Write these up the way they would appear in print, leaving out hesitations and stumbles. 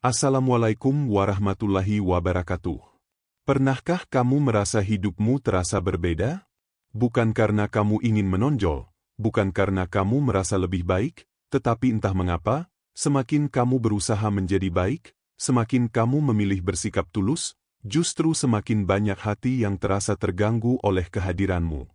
Assalamualaikum warahmatullahi wabarakatuh. Pernahkah kamu merasa hidupmu terasa berbeda? Bukan karena kamu ingin menonjol, bukan karena kamu merasa lebih baik, tetapi entah mengapa, semakin kamu berusaha menjadi baik, semakin kamu memilih bersikap tulus, justru semakin banyak hati yang terasa terganggu oleh kehadiranmu.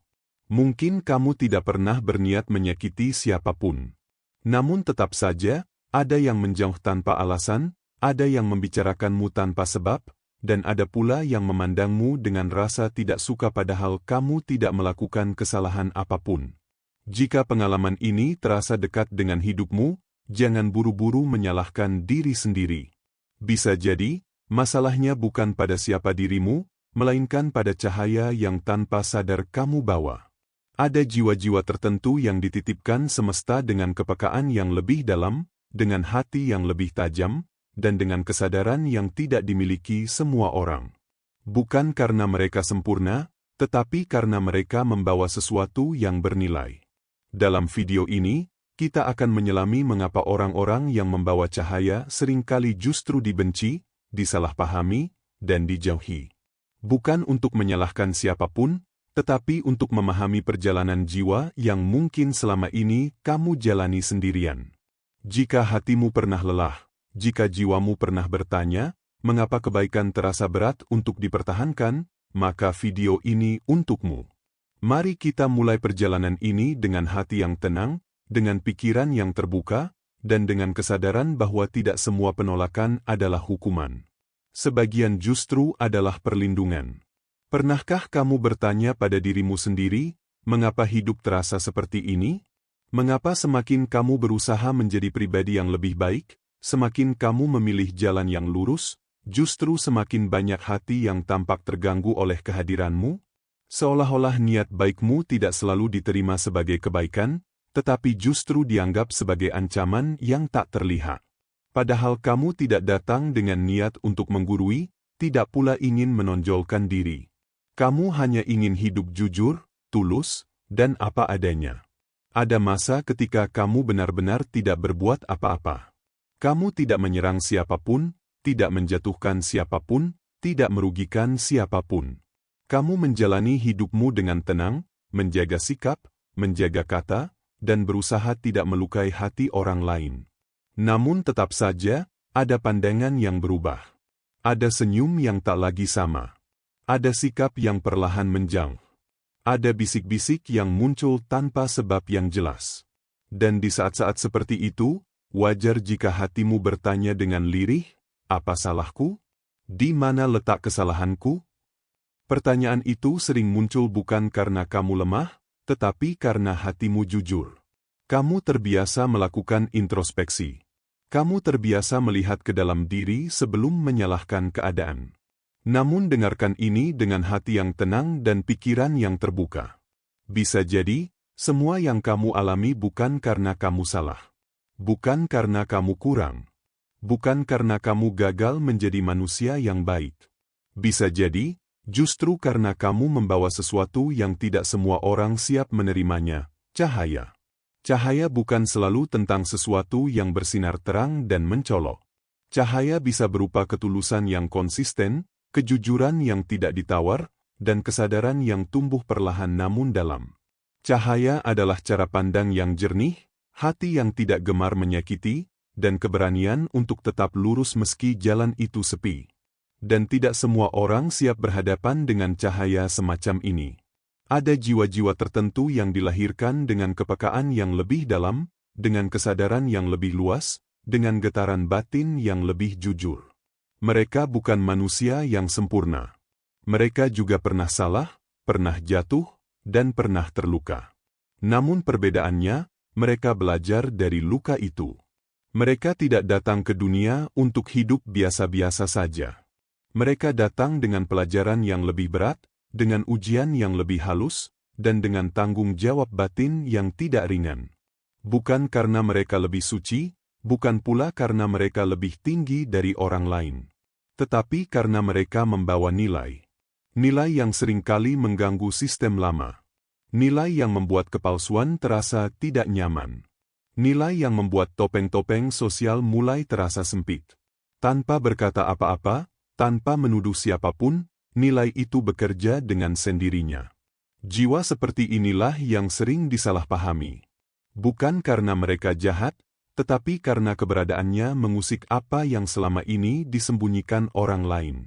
Mungkin kamu tidak pernah berniat menyakiti siapapun. Namun tetap saja, ada yang menjauh tanpa alasan, ada yang membicarakanmu tanpa sebab, dan ada pula yang memandangmu dengan rasa tidak suka padahal kamu tidak melakukan kesalahan apapun. Jika pengalaman ini terasa dekat dengan hidupmu, jangan buru-buru menyalahkan diri sendiri. Bisa jadi, masalahnya bukan pada siapa dirimu, melainkan pada cahaya yang tanpa sadar kamu bawa. Ada jiwa-jiwa tertentu yang dititipkan semesta dengan kepekaan yang lebih dalam, dengan hati yang lebih tajam, dan dengan kesadaran yang tidak dimiliki semua orang. Bukan karena mereka sempurna, tetapi karena mereka membawa sesuatu yang bernilai. Dalam video ini, kita akan menyelami mengapa orang-orang yang membawa cahaya seringkali justru dibenci, disalahpahami, dan dijauhi. Bukan untuk menyalahkan siapapun, tetapi untuk memahami perjalanan jiwa yang mungkin selama ini kamu jalani sendirian. Jika hatimu pernah lelah, jika jiwamu pernah bertanya, mengapa kebaikan terasa berat untuk dipertahankan, maka video ini untukmu. Mari kita mulai perjalanan ini dengan hati yang tenang, dengan pikiran yang terbuka, dan dengan kesadaran bahwa tidak semua penolakan adalah hukuman. Sebagian justru adalah perlindungan. Pernahkah kamu bertanya pada dirimu sendiri, mengapa hidup terasa seperti ini? Mengapa semakin kamu berusaha menjadi pribadi yang lebih baik, semakin kamu memilih jalan yang lurus, justru semakin banyak hati yang tampak terganggu oleh kehadiranmu? Seolah-olah niat baikmu tidak selalu diterima sebagai kebaikan, tetapi justru dianggap sebagai ancaman yang tak terlihat. Padahal kamu tidak datang dengan niat untuk menggurui, tidak pula ingin menonjolkan diri. Kamu hanya ingin hidup jujur, tulus, dan apa adanya. Ada masa ketika kamu benar-benar tidak berbuat apa-apa. Kamu tidak menyerang siapapun, tidak menjatuhkan siapapun, tidak merugikan siapapun. Kamu menjalani hidupmu dengan tenang, menjaga sikap, menjaga kata, dan berusaha tidak melukai hati orang lain. Namun tetap saja, ada pandangan yang berubah. Ada senyum yang tak lagi sama. Ada sikap yang perlahan menjauh. Ada bisik-bisik yang muncul tanpa sebab yang jelas. Dan di saat-saat seperti itu, wajar jika hatimu bertanya dengan lirih, apa salahku? Di mana letak kesalahanku? Pertanyaan itu sering muncul bukan karena kamu lemah, tetapi karena hatimu jujur. Kamu terbiasa melakukan introspeksi. Kamu terbiasa melihat ke dalam diri sebelum menyalahkan keadaan. Namun dengarkan ini dengan hati yang tenang dan pikiran yang terbuka. Bisa jadi, semua yang kamu alami bukan karena kamu salah. Bukan karena kamu kurang. Bukan karena kamu gagal menjadi manusia yang baik. Bisa jadi, justru karena kamu membawa sesuatu yang tidak semua orang siap menerimanya, cahaya. Cahaya bukan selalu tentang sesuatu yang bersinar terang dan mencolok. Cahaya bisa berupa ketulusan yang konsisten, kejujuran yang tidak ditawar, dan kesadaran yang tumbuh perlahan namun dalam. Cahaya adalah cara pandang yang jernih, hati yang tidak gemar menyakiti, dan keberanian untuk tetap lurus meski jalan itu sepi. Dan tidak semua orang siap berhadapan dengan cahaya semacam ini. Ada jiwa-jiwa tertentu yang dilahirkan dengan kepekaan yang lebih dalam, dengan kesadaran yang lebih luas, dengan getaran batin yang lebih jujur. Mereka bukan manusia yang sempurna. Mereka juga pernah salah, pernah jatuh, dan pernah terluka. Namun perbedaannya, mereka belajar dari luka itu. Mereka tidak datang ke dunia untuk hidup biasa-biasa saja. Mereka datang dengan pelajaran yang lebih berat, dengan ujian yang lebih halus, dan dengan tanggung jawab batin yang tidak ringan. Bukan karena mereka lebih suci, bukan pula karena mereka lebih tinggi dari orang lain. Tetapi karena mereka membawa nilai. Nilai yang seringkali mengganggu sistem lama. Nilai yang membuat kepalsuan terasa tidak nyaman. Nilai yang membuat topeng-topeng sosial mulai terasa sempit. Tanpa berkata apa-apa, tanpa menuduh siapapun, nilai itu bekerja dengan sendirinya. Jiwa seperti inilah yang sering disalahpahami. Bukan karena mereka jahat, tetapi karena keberadaannya mengusik apa yang selama ini disembunyikan orang lain.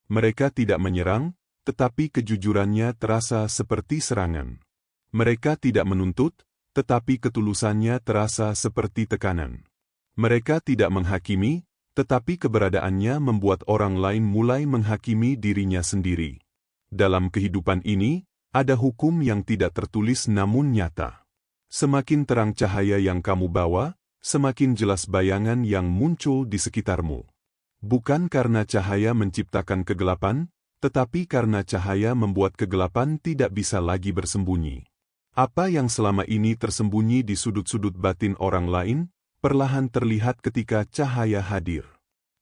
Mereka tidak menyerang, tetapi kejujurannya terasa seperti serangan. Mereka tidak menuntut, tetapi ketulusannya terasa seperti tekanan. Mereka tidak menghakimi, tetapi keberadaannya membuat orang lain mulai menghakimi dirinya sendiri. Dalam kehidupan ini, ada hukum yang tidak tertulis namun nyata. Semakin terang cahaya yang kamu bawa, semakin jelas bayangan yang muncul di sekitarmu. Bukan karena cahaya menciptakan kegelapan, tetapi karena cahaya membuat kegelapan tidak bisa lagi bersembunyi. Apa yang selama ini tersembunyi di sudut-sudut batin orang lain, perlahan terlihat ketika cahaya hadir.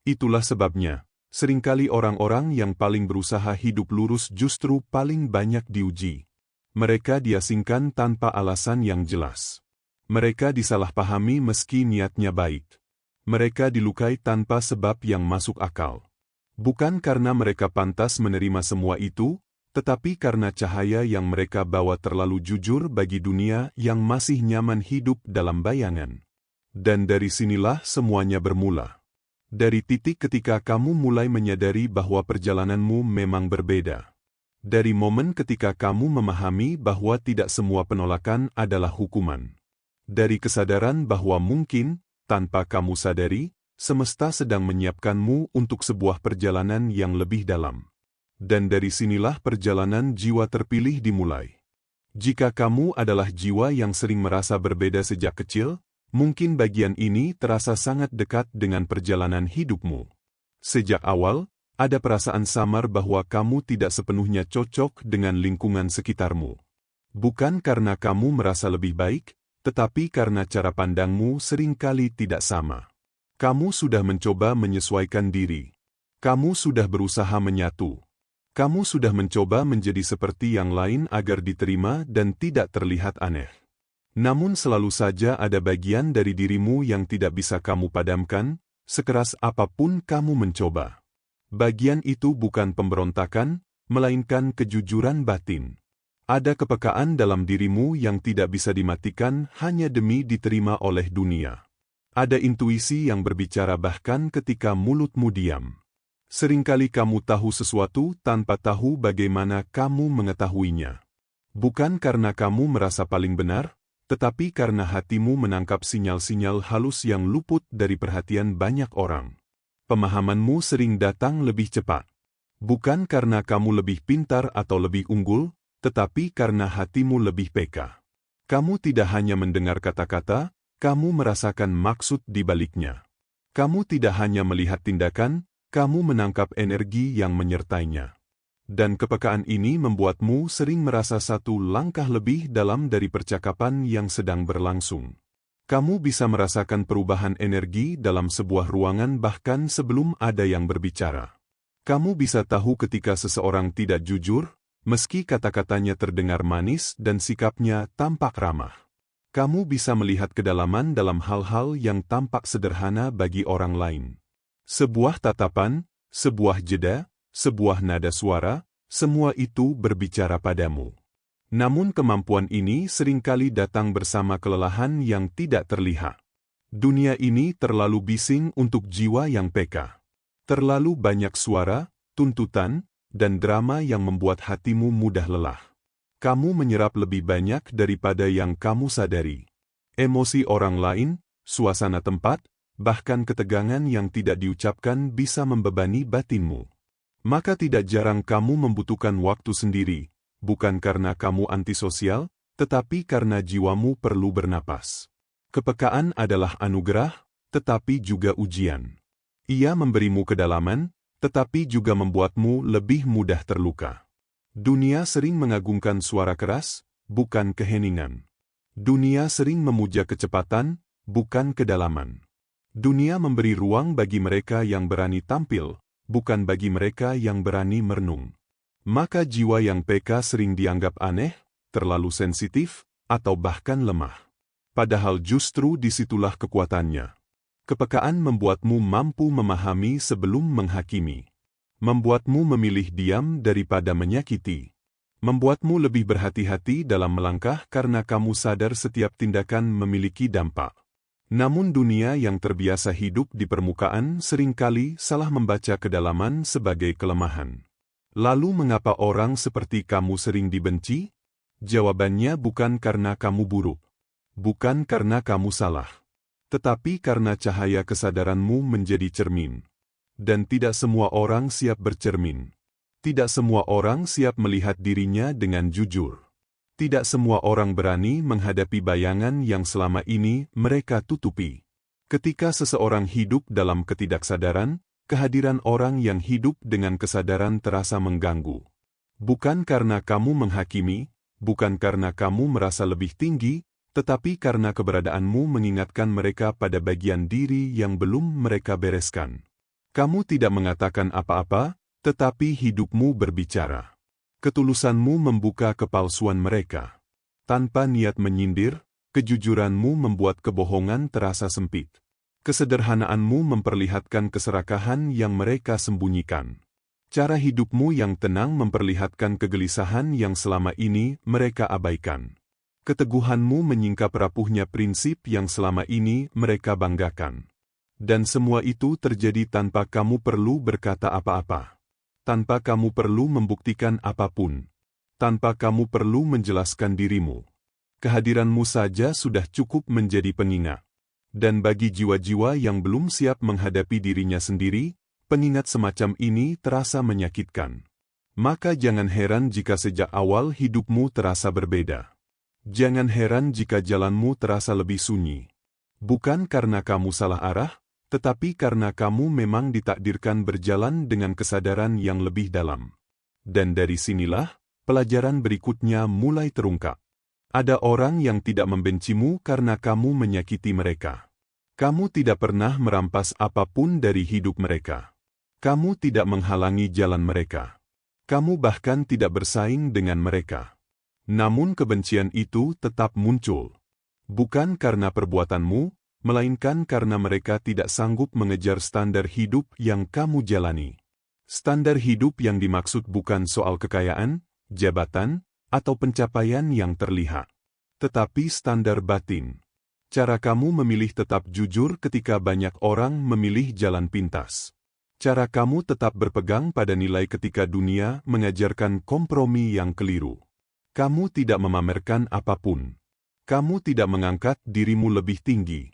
Itulah sebabnya, seringkali orang-orang yang paling berusaha hidup lurus justru paling banyak diuji. Mereka diasingkan tanpa alasan yang jelas. Mereka disalahpahami meski niatnya baik. Mereka dilukai tanpa sebab yang masuk akal. Bukan karena mereka pantas menerima semua itu, tetapi karena cahaya yang mereka bawa terlalu jujur bagi dunia yang masih nyaman hidup dalam bayangan. Dan dari sinilah semuanya bermula. Dari titik ketika kamu mulai menyadari bahwa perjalananmu memang berbeda. Dari momen ketika kamu memahami bahwa tidak semua penolakan adalah hukuman. Dari kesadaran bahwa mungkin, tanpa kamu sadari, semesta sedang menyiapkanmu untuk sebuah perjalanan yang lebih dalam. Dan dari sinilah perjalanan jiwa terpilih dimulai. Jika kamu adalah jiwa yang sering merasa berbeda sejak kecil, mungkin bagian ini terasa sangat dekat dengan perjalanan hidupmu. Sejak awal, ada perasaan samar bahwa kamu tidak sepenuhnya cocok dengan lingkungan sekitarmu. Bukan karena kamu merasa lebih baik, tetapi karena cara pandangmu seringkali tidak sama. Kamu sudah mencoba menyesuaikan diri. Kamu sudah berusaha menyatu. Kamu sudah mencoba menjadi seperti yang lain agar diterima dan tidak terlihat aneh. Namun selalu saja ada bagian dari dirimu yang tidak bisa kamu padamkan, sekeras apapun kamu mencoba. Bagian itu bukan pemberontakan, melainkan kejujuran batin. Ada kepekaan dalam dirimu yang tidak bisa dimatikan hanya demi diterima oleh dunia. Ada intuisi yang berbicara bahkan ketika mulutmu diam. Seringkali kamu tahu sesuatu tanpa tahu bagaimana kamu mengetahuinya. Bukan karena kamu merasa paling benar, tetapi karena hatimu menangkap sinyal-sinyal halus yang luput dari perhatian banyak orang. Pemahamanmu sering datang lebih cepat. Bukan karena kamu lebih pintar atau lebih unggul, tetapi karena hatimu lebih peka. Kamu tidak hanya mendengar kata-kata, kamu merasakan maksud di baliknya. Kamu tidak hanya melihat tindakan, kamu menangkap energi yang menyertainya. Dan kepekaan ini membuatmu sering merasa satu langkah lebih dalam dari percakapan yang sedang berlangsung. Kamu bisa merasakan perubahan energi dalam sebuah ruangan bahkan sebelum ada yang berbicara. Kamu bisa tahu ketika seseorang tidak jujur, meski kata-katanya terdengar manis dan sikapnya tampak ramah. Kamu bisa melihat kedalaman dalam hal-hal yang tampak sederhana bagi orang lain. Sebuah tatapan, sebuah jeda, sebuah nada suara, semua itu berbicara padamu. Namun kemampuan ini seringkali datang bersama kelelahan yang tidak terlihat. Dunia ini terlalu bising untuk jiwa yang peka. Terlalu banyak suara, tuntutan, dan drama yang membuat hatimu mudah lelah. Kamu menyerap lebih banyak daripada yang kamu sadari. Emosi orang lain, suasana tempat, bahkan ketegangan yang tidak diucapkan bisa membebani batinmu. Maka tidak jarang kamu membutuhkan waktu sendiri, bukan karena kamu antisosial, tetapi karena jiwamu perlu bernapas. Kepekaan adalah anugerah, tetapi juga ujian. Ia memberimu kedalaman, tetapi juga membuatmu lebih mudah terluka. Dunia sering mengagungkan suara keras, bukan keheningan. Dunia sering memuja kecepatan, bukan kedalaman. Dunia memberi ruang bagi mereka yang berani tampil, bukan bagi mereka yang berani merenung. Maka jiwa yang peka sering dianggap aneh, terlalu sensitif, atau bahkan lemah. Padahal justru disitulah kekuatannya. Kepekaan membuatmu mampu memahami sebelum menghakimi. Membuatmu memilih diam daripada menyakiti. Membuatmu lebih berhati-hati dalam melangkah karena kamu sadar setiap tindakan memiliki dampak. Namun dunia yang terbiasa hidup di permukaan seringkali salah membaca kedalaman sebagai kelemahan. Lalu mengapa orang seperti kamu sering dibenci? Jawabannya bukan karena kamu buruk. Bukan karena kamu salah. Tetapi karena cahaya kesadaranmu menjadi cermin. Dan tidak semua orang siap bercermin. Tidak semua orang siap melihat dirinya dengan jujur. Tidak semua orang berani menghadapi bayangan yang selama ini mereka tutupi. Ketika seseorang hidup dalam ketidaksadaran, kehadiran orang yang hidup dengan kesadaran terasa mengganggu. Bukan karena kamu menghakimi, bukan karena kamu merasa lebih tinggi, tetapi karena keberadaanmu mengingatkan mereka pada bagian diri yang belum mereka bereskan. Kamu tidak mengatakan apa-apa, tetapi hidupmu berbicara. Ketulusanmu membuka kepalsuan mereka. Tanpa niat menyindir, kejujuranmu membuat kebohongan terasa sempit. Kesederhanaanmu memperlihatkan keserakahan yang mereka sembunyikan. Cara hidupmu yang tenang memperlihatkan kegelisahan yang selama ini mereka abaikan. Keteguhanmu menyingkap rapuhnya prinsip yang selama ini mereka banggakan. Dan semua itu terjadi tanpa kamu perlu berkata apa-apa. Tanpa kamu perlu membuktikan apapun. Tanpa kamu perlu menjelaskan dirimu. Kehadiranmu saja sudah cukup menjadi pengingat. Dan bagi jiwa-jiwa yang belum siap menghadapi dirinya sendiri, pengingat semacam ini terasa menyakitkan. Maka jangan heran jika sejak awal hidupmu terasa berbeda. Jangan heran jika jalanmu terasa lebih sunyi. Bukan karena kamu salah arah, tetapi karena kamu memang ditakdirkan berjalan dengan kesadaran yang lebih dalam. Dan dari sinilah, pelajaran berikutnya mulai terungkap. Ada orang yang tidak membencimu karena kamu menyakiti mereka. Kamu tidak pernah merampas apapun dari hidup mereka. Kamu tidak menghalangi jalan mereka. Kamu bahkan tidak bersaing dengan mereka. Namun kebencian itu tetap muncul. Bukan karena perbuatanmu, melainkan karena mereka tidak sanggup mengejar standar hidup yang kamu jalani. Standar hidup yang dimaksud bukan soal kekayaan, jabatan, atau pencapaian yang terlihat. Tetapi standar batin. Cara kamu memilih tetap jujur ketika banyak orang memilih jalan pintas. Cara kamu tetap berpegang pada nilai ketika dunia mengajarkan kompromi yang keliru. Kamu tidak memamerkan apapun. Kamu tidak mengangkat dirimu lebih tinggi.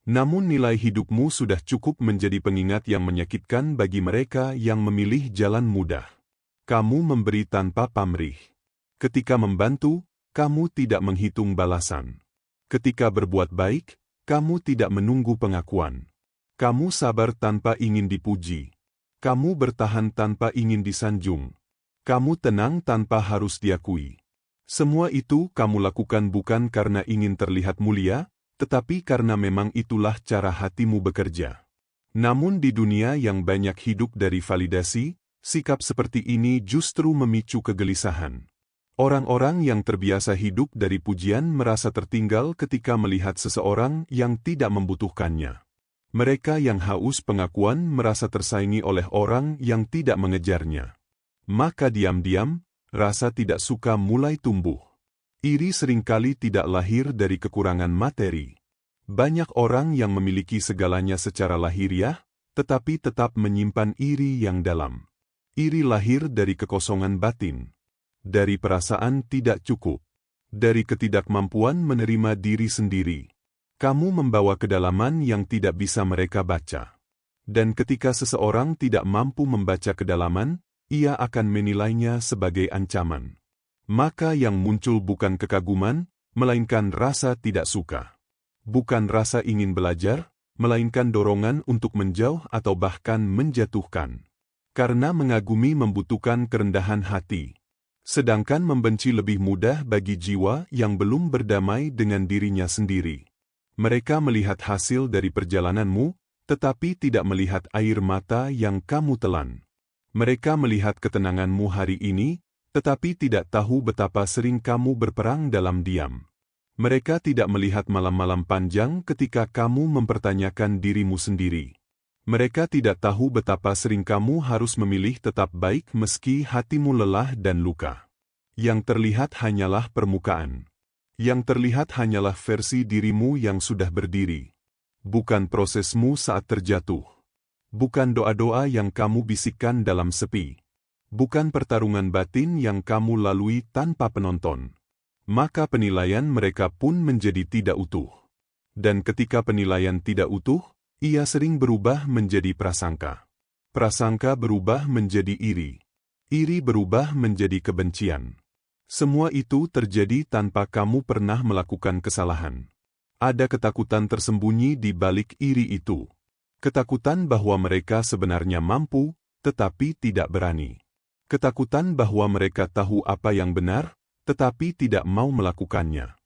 Namun nilai hidupmu sudah cukup menjadi pengingat yang menyakitkan bagi mereka yang memilih jalan mudah. Kamu memberi tanpa pamrih. Ketika membantu, kamu tidak menghitung balasan. Ketika berbuat baik, kamu tidak menunggu pengakuan. Kamu sabar tanpa ingin dipuji. Kamu bertahan tanpa ingin disanjung. Kamu tenang tanpa harus diakui. Semua itu kamu lakukan bukan karena ingin terlihat mulia, tetapi karena memang itulah cara hatimu bekerja. Namun di dunia yang banyak hidup dari validasi, sikap seperti ini justru memicu kegelisahan. Orang-orang yang terbiasa hidup dari pujian merasa tertinggal ketika melihat seseorang yang tidak membutuhkannya. Mereka yang haus pengakuan merasa tersaingi oleh orang yang tidak mengejarnya. Maka diam-diam, rasa tidak suka mulai tumbuh. Iri seringkali tidak lahir dari kekurangan materi. Banyak orang yang memiliki segalanya secara lahiriah, tetapi tetap menyimpan iri yang dalam. Iri lahir dari kekosongan batin. Dari perasaan tidak cukup. Dari ketidakmampuan menerima diri sendiri. Kamu membawa kedalaman yang tidak bisa mereka baca. Dan ketika seseorang tidak mampu membaca kedalaman, ia akan menilainya sebagai ancaman. Maka yang muncul bukan kekaguman, melainkan rasa tidak suka. Bukan rasa ingin belajar, melainkan dorongan untuk menjauh atau bahkan menjatuhkan. Karena mengagumi membutuhkan kerendahan hati. Sedangkan membenci lebih mudah bagi jiwa yang belum berdamai dengan dirinya sendiri. Mereka melihat hasil dari perjalananmu, tetapi tidak melihat air mata yang kamu telan. Mereka melihat ketenanganmu hari ini, tetapi tidak tahu betapa sering kamu berperang dalam diam. Mereka tidak melihat malam-malam panjang ketika kamu mempertanyakan dirimu sendiri. Mereka tidak tahu betapa sering kamu harus memilih tetap baik meski hatimu lelah dan luka. Yang terlihat hanyalah permukaan. Yang terlihat hanyalah versi dirimu yang sudah berdiri. Bukan prosesmu saat terjatuh. Bukan doa-doa yang kamu bisikkan dalam sepi. Bukan pertarungan batin yang kamu lalui tanpa penonton. Maka penilaian mereka pun menjadi tidak utuh. Dan ketika penilaian tidak utuh, ia sering berubah menjadi prasangka. Prasangka berubah menjadi iri. Iri berubah menjadi kebencian. Semua itu terjadi tanpa kamu pernah melakukan kesalahan. Ada ketakutan tersembunyi di balik iri itu. Ketakutan bahwa mereka sebenarnya mampu, tetapi tidak berani. Ketakutan bahwa mereka tahu apa yang benar, tetapi tidak mau melakukannya.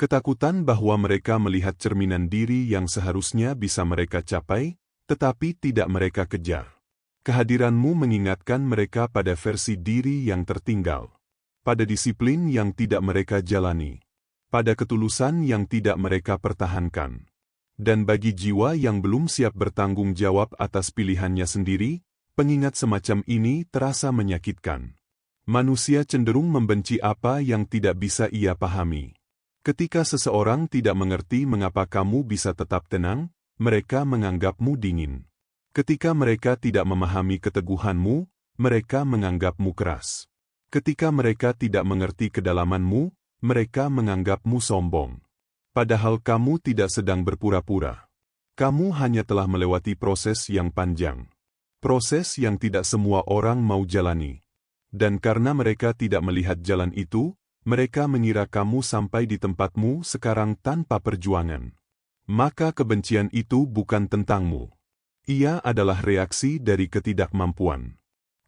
Ketakutan bahwa mereka melihat cerminan diri yang seharusnya bisa mereka capai, tetapi tidak mereka kejar. Kehadiranmu mengingatkan mereka pada versi diri yang tertinggal. Pada disiplin yang tidak mereka jalani. Pada ketulusan yang tidak mereka pertahankan. Dan bagi jiwa yang belum siap bertanggung jawab atas pilihannya sendiri, pengingat semacam ini terasa menyakitkan. Manusia cenderung membenci apa yang tidak bisa ia pahami. Ketika seseorang tidak mengerti mengapa kamu bisa tetap tenang, mereka menganggapmu dingin. Ketika mereka tidak memahami keteguhanmu, mereka menganggapmu keras. Ketika mereka tidak mengerti kedalamanmu, mereka menganggapmu sombong. Padahal kamu tidak sedang berpura-pura. Kamu hanya telah melewati proses yang panjang. Proses yang tidak semua orang mau jalani. Dan karena mereka tidak melihat jalan itu, mereka mengira kamu sampai di tempatmu sekarang tanpa perjuangan. Maka kebencian itu bukan tentangmu. Ia adalah reaksi dari ketidakmampuan.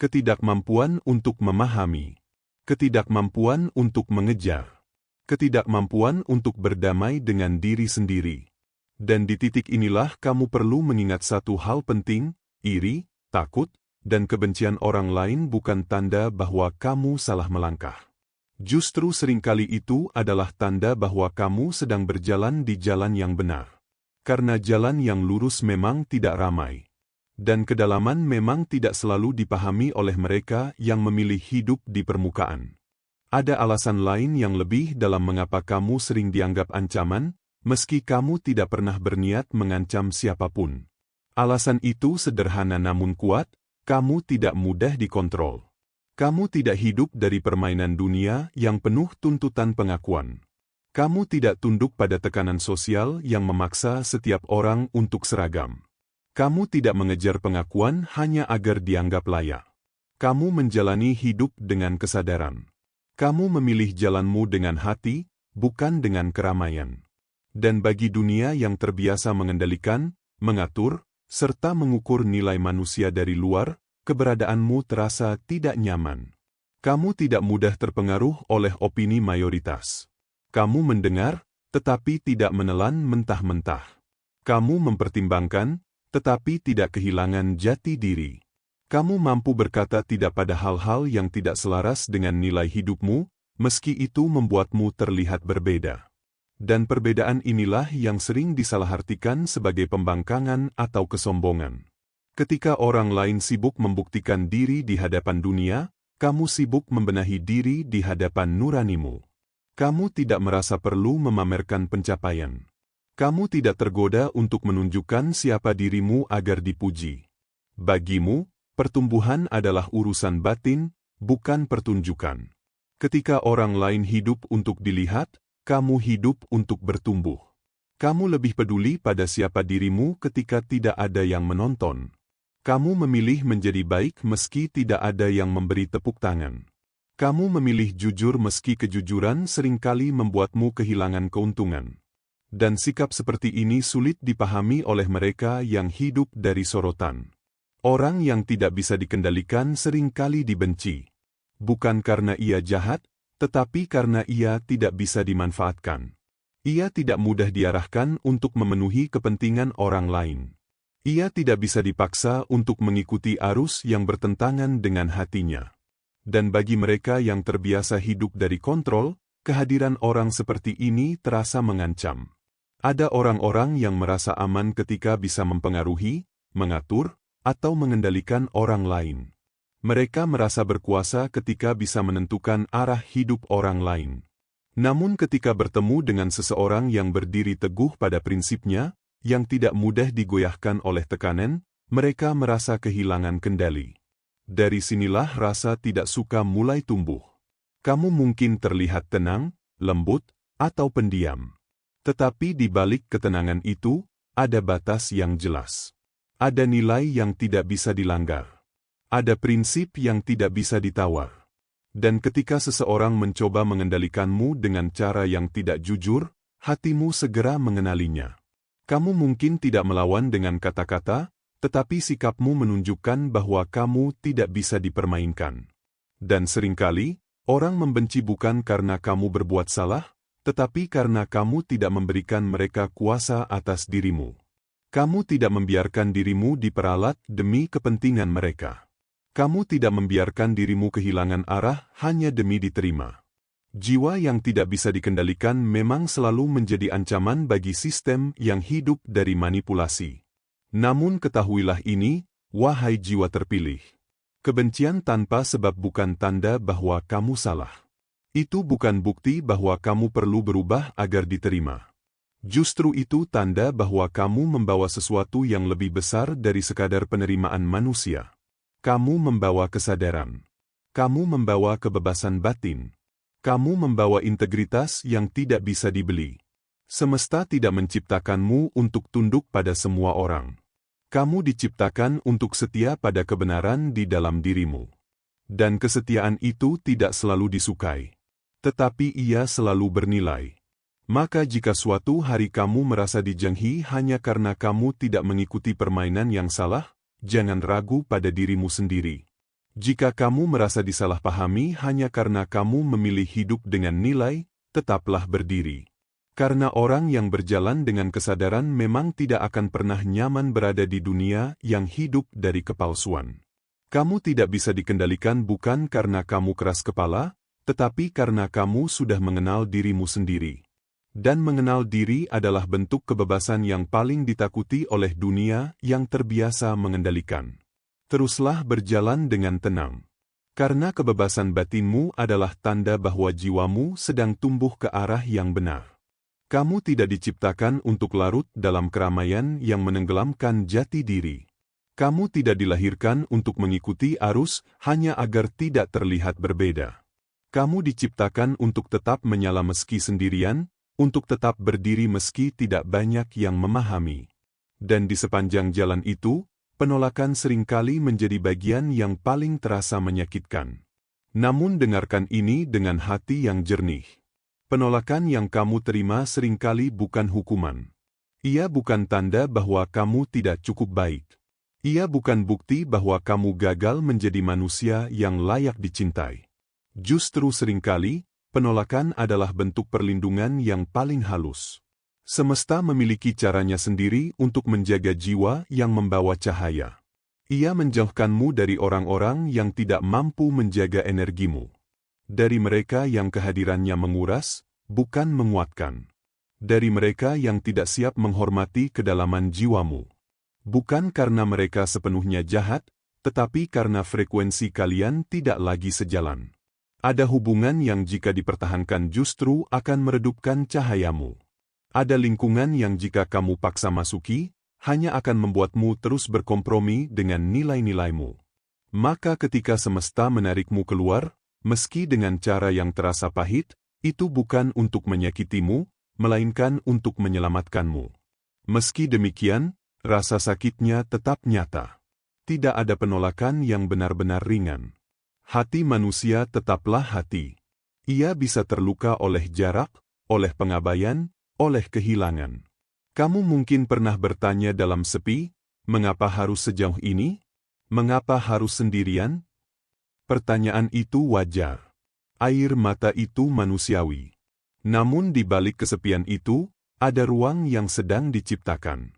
Ketidakmampuan untuk memahami. Ketidakmampuan untuk mengejar. Ketidakmampuan untuk berdamai dengan diri sendiri. Dan di titik inilah kamu perlu mengingat satu hal penting, iri, takut, dan kebencian orang lain bukan tanda bahwa kamu salah melangkah. Justru seringkali itu adalah tanda bahwa kamu sedang berjalan di jalan yang benar. Karena jalan yang lurus memang tidak ramai. Dan kedalaman memang tidak selalu dipahami oleh mereka yang memilih hidup di permukaan. Ada alasan lain yang lebih dalam mengapa kamu sering dianggap ancaman, meski kamu tidak pernah berniat mengancam siapapun. Alasan itu sederhana namun kuat. Kamu tidak mudah dikontrol. Kamu tidak hidup dari permainan dunia yang penuh tuntutan pengakuan. Kamu tidak tunduk pada tekanan sosial yang memaksa setiap orang untuk seragam. Kamu tidak mengejar pengakuan hanya agar dianggap layak. Kamu menjalani hidup dengan kesadaran. Kamu memilih jalanmu dengan hati, bukan dengan keramaian. Dan bagi dunia yang terbiasa mengendalikan, mengatur, serta mengukur nilai manusia dari luar, keberadaanmu terasa tidak nyaman. Kamu tidak mudah terpengaruh oleh opini mayoritas. Kamu mendengar, tetapi tidak menelan mentah-mentah. Kamu mempertimbangkan, tetapi tidak kehilangan jati diri. Kamu mampu berkata tidak pada hal-hal yang tidak selaras dengan nilai hidupmu, meski itu membuatmu terlihat berbeda. Dan perbedaan inilah yang sering disalahartikan sebagai pembangkangan atau kesombongan. Ketika orang lain sibuk membuktikan diri di hadapan dunia, kamu sibuk membenahi diri di hadapan nuranimu. Kamu tidak merasa perlu memamerkan pencapaian. Kamu tidak tergoda untuk menunjukkan siapa dirimu agar dipuji. Bagimu, pertumbuhan adalah urusan batin, bukan pertunjukan. Ketika orang lain hidup untuk dilihat, kamu hidup untuk bertumbuh. Kamu lebih peduli pada siapa dirimu ketika tidak ada yang menonton. Kamu memilih menjadi baik meski tidak ada yang memberi tepuk tangan. Kamu memilih jujur meski kejujuran seringkali membuatmu kehilangan keuntungan. Dan sikap seperti ini sulit dipahami oleh mereka yang hidup dari sorotan. Orang yang tidak bisa dikendalikan seringkali dibenci. Bukan karena ia jahat, tetapi karena ia tidak bisa dimanfaatkan. Ia tidak mudah diarahkan untuk memenuhi kepentingan orang lain. Ia tidak bisa dipaksa untuk mengikuti arus yang bertentangan dengan hatinya. Dan bagi mereka yang terbiasa hidup dari kontrol, kehadiran orang seperti ini terasa mengancam. Ada orang-orang yang merasa aman ketika bisa mempengaruhi, mengatur, atau mengendalikan orang lain. Mereka merasa berkuasa ketika bisa menentukan arah hidup orang lain. Namun ketika bertemu dengan seseorang yang berdiri teguh pada prinsipnya, yang tidak mudah digoyahkan oleh tekanan, mereka merasa kehilangan kendali. Dari sinilah rasa tidak suka mulai tumbuh. Kamu mungkin terlihat tenang, lembut, atau pendiam. Tetapi di balik ketenangan itu, ada batas yang jelas. Ada nilai yang tidak bisa dilanggar. Ada prinsip yang tidak bisa ditawar. Dan ketika seseorang mencoba mengendalikanmu dengan cara yang tidak jujur, hatimu segera mengenalinya. Kamu mungkin tidak melawan dengan kata-kata, tetapi sikapmu menunjukkan bahwa kamu tidak bisa dipermainkan. Dan seringkali, orang membenci bukan karena kamu berbuat salah, tetapi karena kamu tidak memberikan mereka kuasa atas dirimu. Kamu tidak membiarkan dirimu diperalat demi kepentingan mereka. Kamu tidak membiarkan dirimu kehilangan arah hanya demi diterima. Jiwa yang tidak bisa dikendalikan memang selalu menjadi ancaman bagi sistem yang hidup dari manipulasi. Namun ketahuilah ini, wahai jiwa terpilih. Kebencian tanpa sebab bukan tanda bahwa kamu salah. Itu bukan bukti bahwa kamu perlu berubah agar diterima. Justru itu tanda bahwa kamu membawa sesuatu yang lebih besar dari sekadar penerimaan manusia. Kamu membawa kesadaran. Kamu membawa kebebasan batin. Kamu membawa integritas yang tidak bisa dibeli. Semesta tidak menciptakanmu untuk tunduk pada semua orang. Kamu diciptakan untuk setia pada kebenaran di dalam dirimu. Dan kesetiaan itu tidak selalu disukai. Tetapi ia selalu bernilai. Maka jika suatu hari kamu merasa dijenghi hanya karena kamu tidak mengikuti permainan yang salah, jangan ragu pada dirimu sendiri. Jika kamu merasa disalahpahami hanya karena kamu memilih hidup dengan nilai, tetaplah berdiri. Karena orang yang berjalan dengan kesadaran memang tidak akan pernah nyaman berada di dunia yang hidup dari kepalsuan. Kamu tidak bisa dikendalikan bukan karena kamu keras kepala, tetapi karena kamu sudah mengenal dirimu sendiri. Dan mengenal diri adalah bentuk kebebasan yang paling ditakuti oleh dunia yang terbiasa mengendalikan. Teruslah berjalan dengan tenang. Karena kebebasan batinmu adalah tanda bahwa jiwamu sedang tumbuh ke arah yang benar. Kamu tidak diciptakan untuk larut dalam keramaian yang menenggelamkan jati diri. Kamu tidak dilahirkan untuk mengikuti arus hanya agar tidak terlihat berbeda. Kamu diciptakan untuk tetap menyala meski sendirian, untuk tetap berdiri meski tidak banyak yang memahami. Dan di sepanjang jalan itu, penolakan seringkali menjadi bagian yang paling terasa menyakitkan. Namun dengarkan ini dengan hati yang jernih. Penolakan yang kamu terima seringkali bukan hukuman. Ia bukan tanda bahwa kamu tidak cukup baik. Ia bukan bukti bahwa kamu gagal menjadi manusia yang layak dicintai. Justru seringkali, penolakan adalah bentuk perlindungan yang paling halus. Semesta memiliki caranya sendiri untuk menjaga jiwa yang membawa cahaya. Ia menjauhkanmu dari orang-orang yang tidak mampu menjaga energimu. Dari mereka yang kehadirannya menguras, bukan menguatkan. Dari mereka yang tidak siap menghormati kedalaman jiwamu. Bukan karena mereka sepenuhnya jahat, tetapi karena frekuensi kalian tidak lagi sejalan. Ada hubungan yang jika dipertahankan justru akan meredupkan cahayamu. Ada lingkungan yang jika kamu paksa masuki, hanya akan membuatmu terus berkompromi dengan nilai-nilaimu. Maka ketika semesta menarikmu keluar, meski dengan cara yang terasa pahit, itu bukan untuk menyakitimu, melainkan untuk menyelamatkanmu. Meski demikian, rasa sakitnya tetap nyata. Tidak ada penolakan yang benar-benar ringan. Hati manusia tetaplah hati. Ia bisa terluka oleh jarak, oleh pengabaian, oleh kehilangan. Kamu mungkin pernah bertanya dalam sepi, mengapa harus sejauh ini? Mengapa harus sendirian? Pertanyaan itu wajar. Air mata itu manusiawi. Namun di balik kesepian itu, ada ruang yang sedang diciptakan.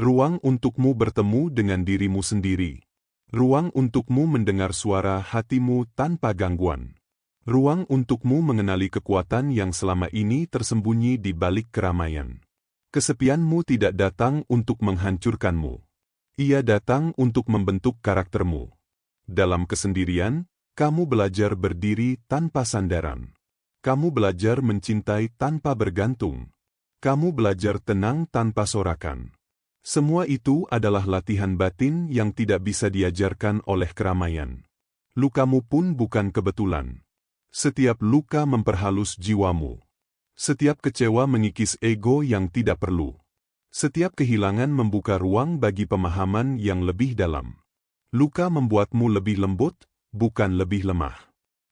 Ruang untukmu bertemu dengan dirimu sendiri. Ruang untukmu mendengar suara hatimu tanpa gangguan. Ruang untukmu mengenali kekuatan yang selama ini tersembunyi di balik keramaian. Kesepianmu tidak datang untuk menghancurkanmu. Ia datang untuk membentuk karaktermu. Dalam kesendirian, kamu belajar berdiri tanpa sandaran. Kamu belajar mencintai tanpa bergantung. Kamu belajar tenang tanpa sorakan. Semua itu adalah latihan batin yang tidak bisa diajarkan oleh keramaian. Lukamu pun bukan kebetulan. Setiap luka memperhalus jiwamu. Setiap kecewa mengikis ego yang tidak perlu. Setiap kehilangan membuka ruang bagi pemahaman yang lebih dalam. Luka membuatmu lebih lembut, bukan lebih lemah.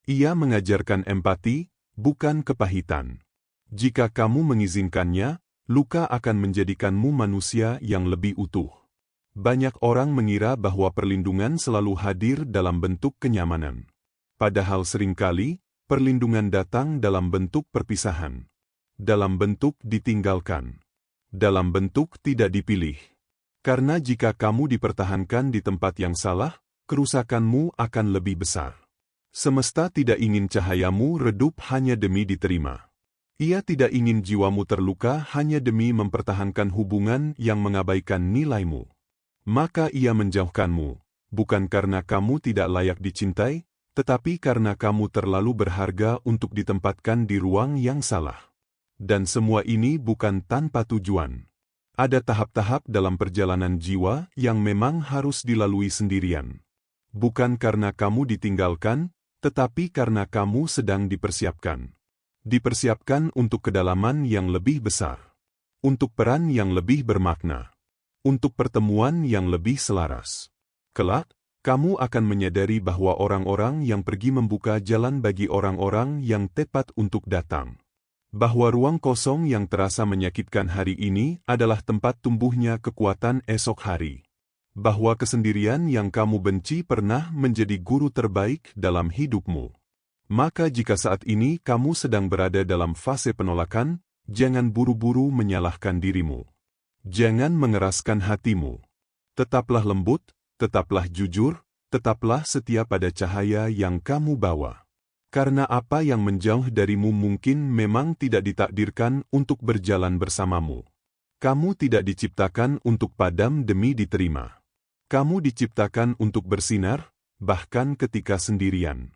Ia mengajarkan empati, bukan kepahitan. Jika kamu mengizinkannya, luka akan menjadikanmu manusia yang lebih utuh. Banyak orang mengira bahwa perlindungan selalu hadir dalam bentuk kenyamanan. Padahal seringkali, perlindungan datang dalam bentuk perpisahan. Dalam bentuk ditinggalkan. Dalam bentuk tidak dipilih. Karena jika kamu dipertahankan di tempat yang salah, kerusakanmu akan lebih besar. Semesta tidak ingin cahayamu redup hanya demi diterima. Ia tidak ingin jiwamu terluka hanya demi mempertahankan hubungan yang mengabaikan nilaimu. Maka ia menjauhkanmu, bukan karena kamu tidak layak dicintai, tetapi karena kamu terlalu berharga untuk ditempatkan di ruang yang salah. Dan semua ini bukan tanpa tujuan. Ada tahap-tahap dalam perjalanan jiwa yang memang harus dilalui sendirian. Bukan karena kamu ditinggalkan, tetapi karena kamu sedang dipersiapkan. Dipersiapkan untuk kedalaman yang lebih besar. Untuk peran yang lebih bermakna. Untuk pertemuan yang lebih selaras. Kelak, kamu akan menyadari bahwa orang-orang yang pergi membuka jalan bagi orang-orang yang tepat untuk datang. Bahwa ruang kosong yang terasa menyakitkan hari ini adalah tempat tumbuhnya kekuatan esok hari. Bahwa kesendirian yang kamu benci pernah menjadi guru terbaik dalam hidupmu. Maka jika saat ini kamu sedang berada dalam fase penolakan, jangan buru-buru menyalahkan dirimu. Jangan mengeraskan hatimu. Tetaplah lembut, tetaplah jujur, tetaplah setia pada cahaya yang kamu bawa. Karena apa yang menjauh darimu mungkin memang tidak ditakdirkan untuk berjalan bersamamu. Kamu tidak diciptakan untuk padam demi diterima. Kamu diciptakan untuk bersinar, bahkan ketika sendirian.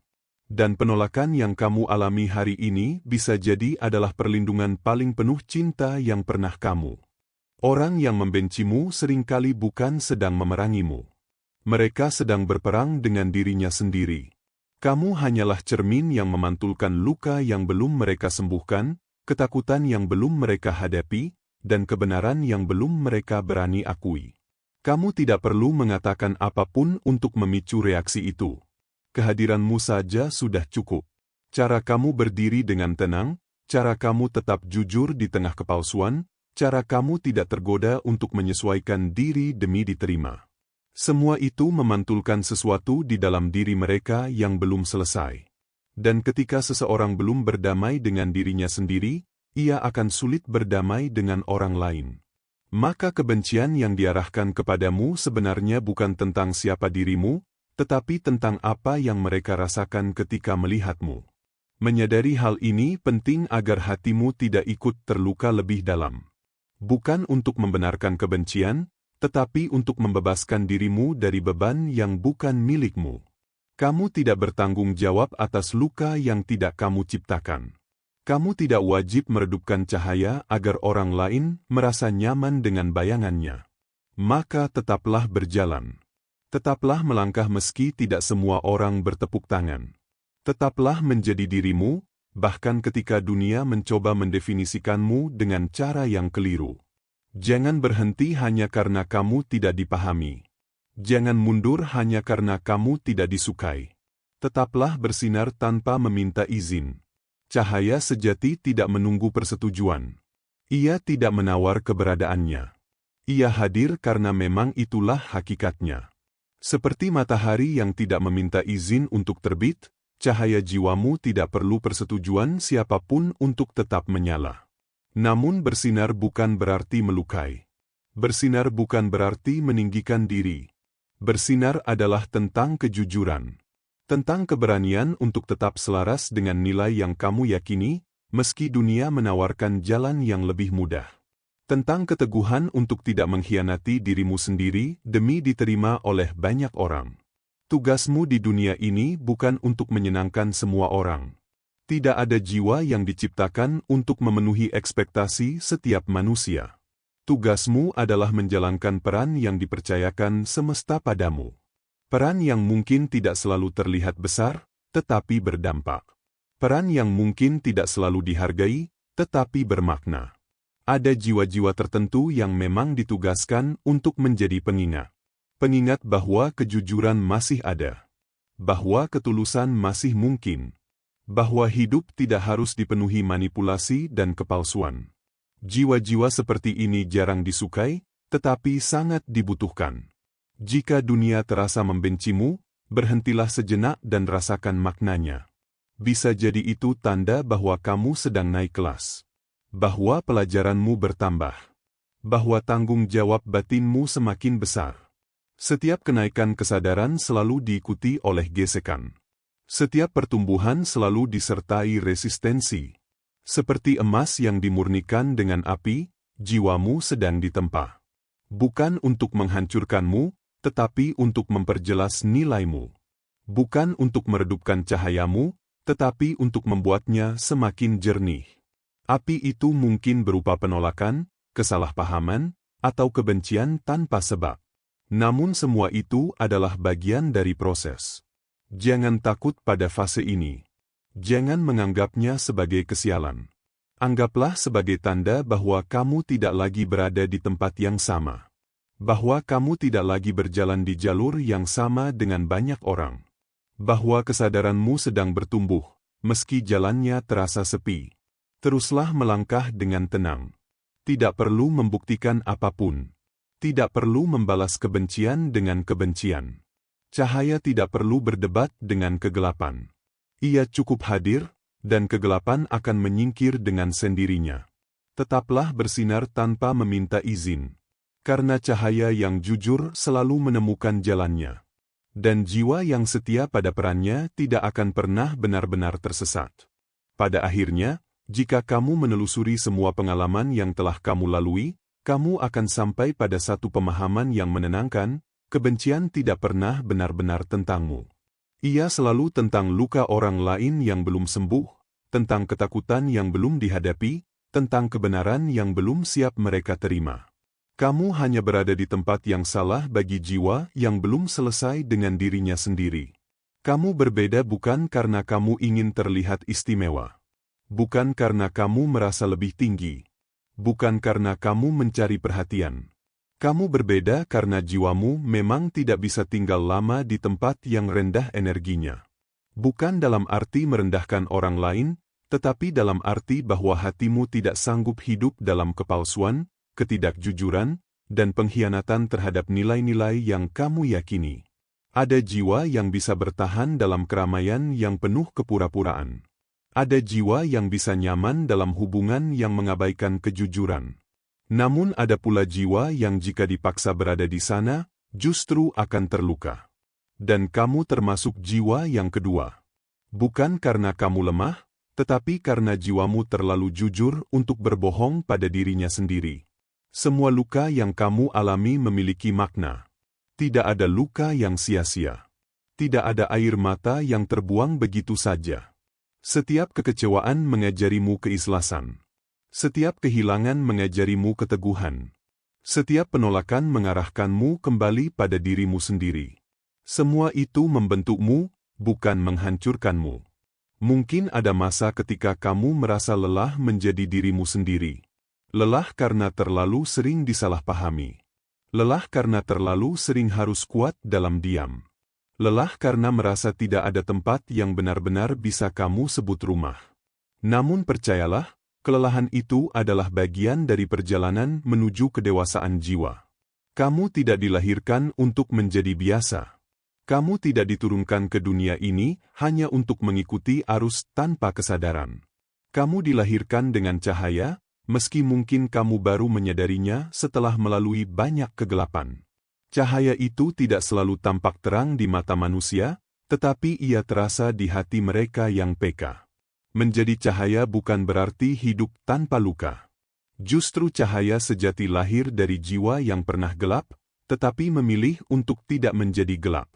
Dan penolakan yang kamu alami hari ini bisa jadi adalah perlindungan paling penuh cinta yang pernah kamu. Orang yang membencimu seringkali bukan sedang memerangimu. Mereka sedang berperang dengan dirinya sendiri. Kamu hanyalah cermin yang memantulkan luka yang belum mereka sembuhkan, ketakutan yang belum mereka hadapi, dan kebenaran yang belum mereka berani akui. Kamu tidak perlu mengatakan apapun untuk memicu reaksi itu. Kehadiranmu saja sudah cukup. Cara kamu berdiri dengan tenang, cara kamu tetap jujur di tengah kepalsuan, cara kamu tidak tergoda untuk menyesuaikan diri demi diterima. Semua itu memantulkan sesuatu di dalam diri mereka yang belum selesai. Dan ketika seseorang belum berdamai dengan dirinya sendiri, ia akan sulit berdamai dengan orang lain. Maka kebencian yang diarahkan kepadamu sebenarnya bukan tentang siapa dirimu, tetapi tentang apa yang mereka rasakan ketika melihatmu. Menyadari hal ini penting agar hatimu tidak ikut terluka lebih dalam. Bukan untuk membenarkan kebencian, tetapi untuk membebaskan dirimu dari beban yang bukan milikmu. Kamu tidak bertanggung jawab atas luka yang tidak kamu ciptakan. Kamu tidak wajib meredupkan cahaya agar orang lain merasa nyaman dengan bayangannya. Maka tetaplah berjalan. Tetaplah melangkah meski tidak semua orang bertepuk tangan. Tetaplah menjadi dirimu, bahkan ketika dunia mencoba mendefinisikanmu dengan cara yang keliru. Jangan berhenti hanya karena kamu tidak dipahami. Jangan mundur hanya karena kamu tidak disukai. Tetaplah bersinar tanpa meminta izin. Cahaya sejati tidak menunggu persetujuan. Ia tidak menawar keberadaannya. Ia hadir karena memang itulah hakikatnya. Seperti matahari yang tidak meminta izin untuk terbit, cahaya jiwamu tidak perlu persetujuan siapapun untuk tetap menyala. Namun bersinar bukan berarti melukai. Bersinar bukan berarti meninggikan diri. Bersinar adalah tentang kejujuran. Tentang keberanian untuk tetap selaras dengan nilai yang kamu yakini, meski dunia menawarkan jalan yang lebih mudah. Tentang keteguhan untuk tidak mengkhianati dirimu sendiri demi diterima oleh banyak orang. Tugasmu di dunia ini bukan untuk menyenangkan semua orang. Tidak ada jiwa yang diciptakan untuk memenuhi ekspektasi setiap manusia. Tugasmu adalah menjalankan peran yang dipercayakan semesta padamu. Peran yang mungkin tidak selalu terlihat besar, tetapi berdampak. Peran yang mungkin tidak selalu dihargai, tetapi bermakna. Ada jiwa-jiwa tertentu yang memang ditugaskan untuk menjadi pengingat. Pengingat bahwa kejujuran masih ada. Bahwa ketulusan masih mungkin. Bahwa hidup tidak harus dipenuhi manipulasi dan kepalsuan. Jiwa-jiwa seperti ini jarang disukai, tetapi sangat dibutuhkan. Jika dunia terasa membencimu, berhentilah sejenak dan rasakan maknanya. Bisa jadi itu tanda bahwa kamu sedang naik kelas. Bahwa pelajaranmu bertambah. Bahwa tanggung jawab batinmu semakin besar. Setiap kenaikan kesadaran selalu diikuti oleh gesekan. Setiap pertumbuhan selalu disertai resistensi. Seperti emas yang dimurnikan dengan api, jiwamu sedang ditempa. Bukan untuk menghancurkanmu, tetapi untuk memperjelas nilaimu. Bukan untuk meredupkan cahayamu, tetapi untuk membuatnya semakin jernih. Api itu mungkin berupa penolakan, kesalahpahaman, atau kebencian tanpa sebab. Namun semua itu adalah bagian dari proses. Jangan takut pada fase ini. Jangan menganggapnya sebagai kesialan. Anggaplah sebagai tanda bahwa kamu tidak lagi berada di tempat yang sama. Bahwa kamu tidak lagi berjalan di jalur yang sama dengan banyak orang. Bahwa kesadaranmu sedang bertumbuh, meski jalannya terasa sepi. Teruslah melangkah dengan tenang. Tidak perlu membuktikan apapun. Tidak perlu membalas kebencian dengan kebencian. Cahaya tidak perlu berdebat dengan kegelapan. Ia cukup hadir, dan kegelapan akan menyingkir dengan sendirinya. Tetaplah bersinar tanpa meminta izin. Karena cahaya yang jujur selalu menemukan jalannya. Dan jiwa yang setia pada perannya tidak akan pernah benar-benar tersesat. Pada akhirnya, jika kamu menelusuri semua pengalaman yang telah kamu lalui, kamu akan sampai pada satu pemahaman yang menenangkan. Kebencian tidak pernah benar-benar tentangmu. Ia selalu tentang luka orang lain yang belum sembuh, tentang ketakutan yang belum dihadapi, tentang kebenaran yang belum siap mereka terima. Kamu hanya berada di tempat yang salah bagi jiwa yang belum selesai dengan dirinya sendiri. Kamu berbeda bukan karena kamu ingin terlihat istimewa. Bukan karena kamu merasa lebih tinggi. Bukan karena kamu mencari perhatian. Kamu berbeda karena jiwamu memang tidak bisa tinggal lama di tempat yang rendah energinya. Bukan dalam arti merendahkan orang lain, tetapi dalam arti bahwa hatimu tidak sanggup hidup dalam kepalsuan, ketidakjujuran, dan pengkhianatan terhadap nilai-nilai yang kamu yakini. Ada jiwa yang bisa bertahan dalam keramaian yang penuh kepura-puraan. Ada jiwa yang bisa nyaman dalam hubungan yang mengabaikan kejujuran. Namun ada pula jiwa yang jika dipaksa berada di sana, justru akan terluka. Dan kamu termasuk jiwa yang kedua. Bukan karena kamu lemah, tetapi karena jiwamu terlalu jujur untuk berbohong pada dirinya sendiri. Semua luka yang kamu alami memiliki makna. Tidak ada luka yang sia-sia. Tidak ada air mata yang terbuang begitu saja. Setiap kekecewaan mengajarimu keikhlasan. Setiap kehilangan mengajarimu keteguhan. Setiap penolakan mengarahkanmu kembali pada dirimu sendiri. Semua itu membentukmu, bukan menghancurkanmu. Mungkin ada masa ketika kamu merasa lelah menjadi dirimu sendiri. Lelah karena terlalu sering disalahpahami. Lelah karena terlalu sering harus kuat dalam diam. Lelah karena merasa tidak ada tempat yang benar-benar bisa kamu sebut rumah. Namun percayalah, kelelahan itu adalah bagian dari perjalanan menuju kedewasaan jiwa. Kamu tidak dilahirkan untuk menjadi biasa. Kamu tidak diturunkan ke dunia ini hanya untuk mengikuti arus tanpa kesadaran. Kamu dilahirkan dengan cahaya, meski mungkin kamu baru menyadarinya setelah melalui banyak kegelapan. Cahaya itu tidak selalu tampak terang di mata manusia, tetapi ia terasa di hati mereka yang peka. Menjadi cahaya bukan berarti hidup tanpa luka. Justru cahaya sejati lahir dari jiwa yang pernah gelap, tetapi memilih untuk tidak menjadi gelap.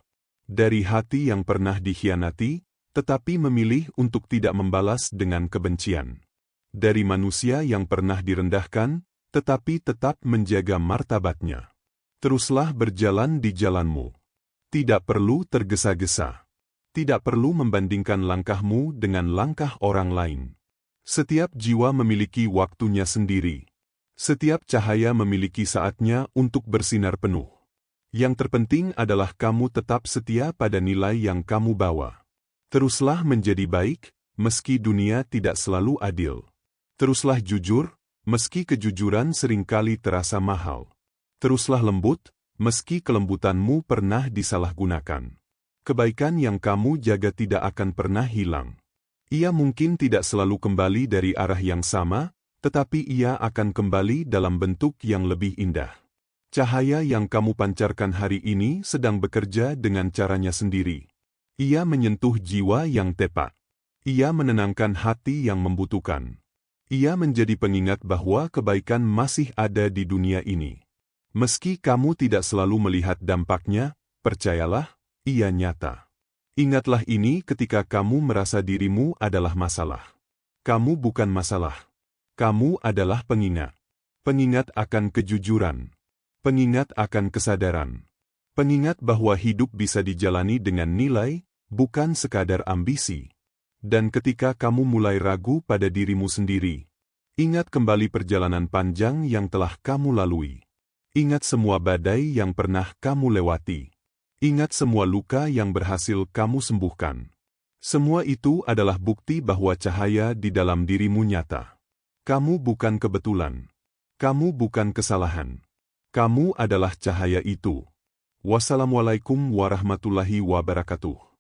Dari hati yang pernah dikhianati, tetapi memilih untuk tidak membalas dengan kebencian. Dari manusia yang pernah direndahkan, tetapi tetap menjaga martabatnya. Teruslah berjalan di jalanmu. Tidak perlu tergesa-gesa. Tidak perlu membandingkan langkahmu dengan langkah orang lain. Setiap jiwa memiliki waktunya sendiri. Setiap cahaya memiliki saatnya untuk bersinar penuh. Yang terpenting adalah kamu tetap setia pada nilai yang kamu bawa. Teruslah menjadi baik, meski dunia tidak selalu adil. Teruslah jujur, meski kejujuran seringkali terasa mahal. Teruslah lembut, meski kelembutanmu pernah disalahgunakan. Kebaikan yang kamu jaga tidak akan pernah hilang. Ia mungkin tidak selalu kembali dari arah yang sama, tetapi ia akan kembali dalam bentuk yang lebih indah. Cahaya yang kamu pancarkan hari ini sedang bekerja dengan caranya sendiri. Ia menyentuh jiwa yang tepat. Ia menenangkan hati yang membutuhkan. Ia menjadi pengingat bahwa kebaikan masih ada di dunia ini. Meski kamu tidak selalu melihat dampaknya, percayalah, ia nyata. Ingatlah ini ketika kamu merasa dirimu adalah masalah. Kamu bukan masalah. Kamu adalah pengingat. Pengingat akan kejujuran. Pengingat akan kesadaran. Pengingat bahwa hidup bisa dijalani dengan nilai, bukan sekadar ambisi. Dan ketika kamu mulai ragu pada dirimu sendiri, ingat kembali perjalanan panjang yang telah kamu lalui. Ingat semua badai yang pernah kamu lewati. Ingat semua luka yang berhasil kamu sembuhkan. Semua itu adalah bukti bahwa cahaya di dalam dirimu nyata. Kamu bukan kebetulan. Kamu bukan kesalahan. Kamu adalah cahaya itu. Wassalamualaikum warahmatullahi wabarakatuh.